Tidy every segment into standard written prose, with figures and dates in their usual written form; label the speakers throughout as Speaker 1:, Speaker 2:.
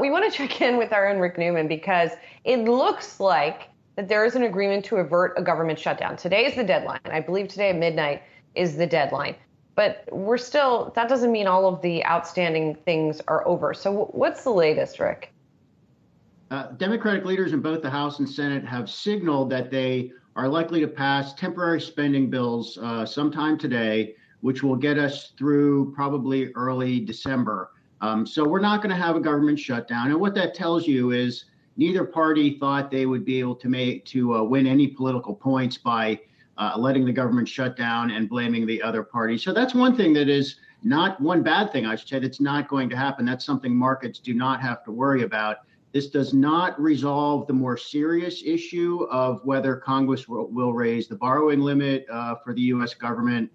Speaker 1: We want to check in with our own Rick Newman because it looks like that there is an agreement to avert a government shutdown. Today is the deadline. I believe today at midnight is the deadline. But that doesn't mean all of the outstanding things are over. So what's the latest, Rick?
Speaker 2: Democratic leaders in both the House and Senate have signaled that they are likely to pass temporary spending bills sometime today, which will get us through probably early December. So we're not going to have a government shutdown. And what that tells you is neither party thought they would be able to win any political points by letting the government shut down and blaming the other party. So that's one thing that is not one bad thing, I should say, that's not going to happen. That's something markets do not have to worry about. This does not resolve the more serious issue of whether Congress will raise the borrowing limit for the U.S. government.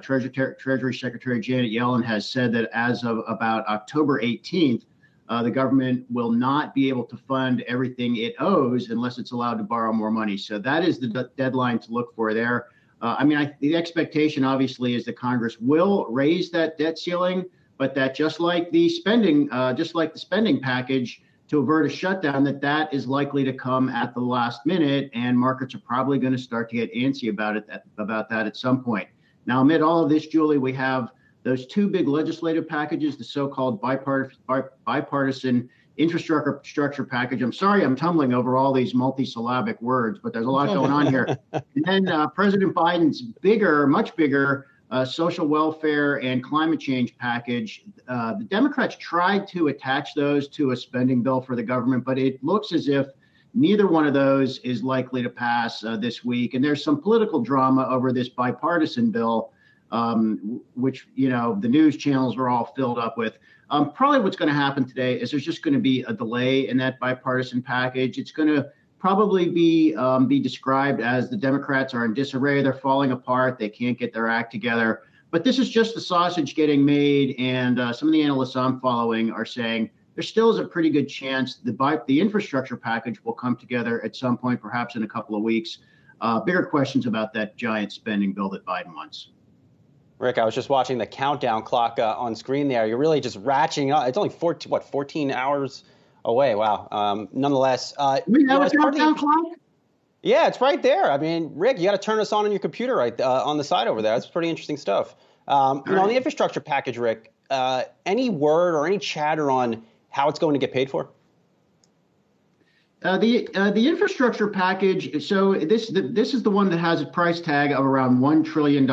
Speaker 2: Treasury Secretary Janet Yellen has said that as of about October 18th, the government will not be able to fund everything it owes unless it's allowed to borrow more money. So that is the deadline to look for there. The expectation, obviously, is that Congress will raise that debt ceiling, but that just like the spending package, to avert a shutdown, that is likely to come at the last minute, and markets are probably going to start to get antsy about that at some point. Now, amid all of this, Julie, we have those two big legislative packages, the so-called bipartisan infrastructure package. I'm sorry I'm tumbling over all these multisyllabic words, but there's a lot going on here. And then President Biden's much bigger social welfare and climate change package. The Democrats tried to attach those to a spending bill for the government, but it looks as if neither one of those is likely to pass this week. And there's some political drama over this bipartisan bill, which, the news channels are all filled up with. Probably what's going to happen today is there's just going to be a delay in that bipartisan package. It's going to probably be described as the Democrats are in disarray. They're falling apart. They can't get their act together. But this is just the sausage getting made. And some of the analysts I'm following are saying there still is a pretty good chance the infrastructure package will come together at some point, perhaps in a couple of weeks. Bigger questions about that giant spending bill that Biden wants.
Speaker 3: Rick, I was just watching the countdown clock on screen there. You're really just ratcheting up. It's only 14 hours away. Wow. Nonetheless,
Speaker 2: we have a countdown clock?
Speaker 3: Yeah, it's right there. I mean, Rick, you got to turn this on your computer right on the side over there. That's pretty interesting stuff. On the infrastructure package, Rick, any word or any chatter on how it's going to get paid for?
Speaker 2: The infrastructure package. So this is the one that has a price tag of around $1 trillion.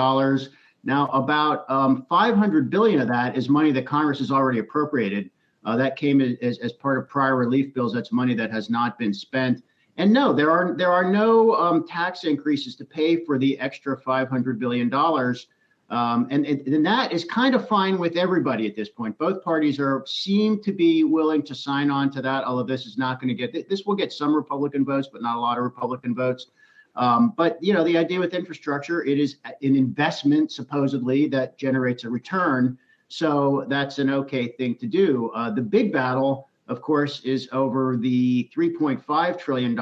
Speaker 2: Now, about $500 billion of that is money that Congress has already appropriated. That came as part of prior relief bills. That's money that has not been spent. And no, there are no tax increases to pay for the extra $500 billion. And that is kind of fine with everybody at this point. Both parties seem to be willing to sign on to that, although this will get some Republican votes, but not a lot of Republican votes. But the idea with infrastructure, it is an investment supposedly that generates a return. So that's an okay thing to do. The big battle, of course, is over the $3.5 trillion.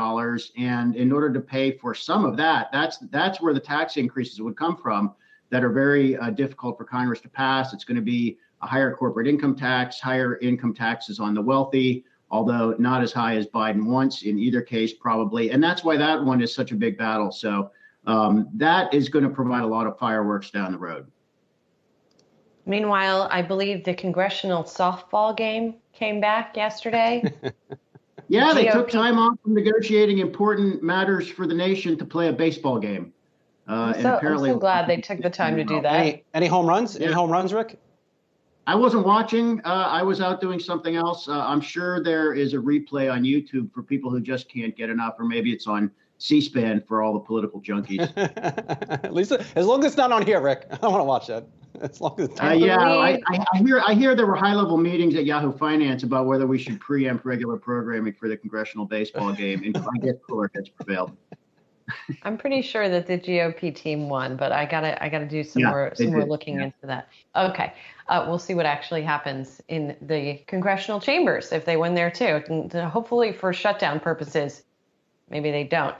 Speaker 2: And in order to pay for some of that, that's where the tax increases would come from that are very difficult for Congress to pass. It's going to be a higher corporate income tax, higher income taxes on the wealthy, although not as high as Biden wants in either case, probably. And that's why that one is such a big battle. So that is going to provide a lot of fireworks down the road.
Speaker 1: Meanwhile, I believe the congressional softball game came back yesterday.
Speaker 2: Yeah, they took time off from negotiating important matters for the nation to play a baseball game.
Speaker 1: I'm so glad they took the time to do that.
Speaker 3: Any home runs? Any home runs, Rick?
Speaker 2: I wasn't watching. I was out doing something else. I'm sure there is a replay on YouTube for people who just can't get enough, or maybe it's on C-SPAN for all the political junkies.
Speaker 3: At least, as long as it's not on here, Rick. I don't want to watch that. As long as it's
Speaker 2: I hear there were high-level meetings at Yahoo Finance about whether we should preempt regular programming for the congressional baseball game, and I guess cooler heads prevailed.
Speaker 1: I'm pretty sure that the GOP team won, but I gotta do some more looking into that. Okay, we'll see what actually happens in the congressional chambers if they win there too. And hopefully, for shutdown purposes, maybe they don't.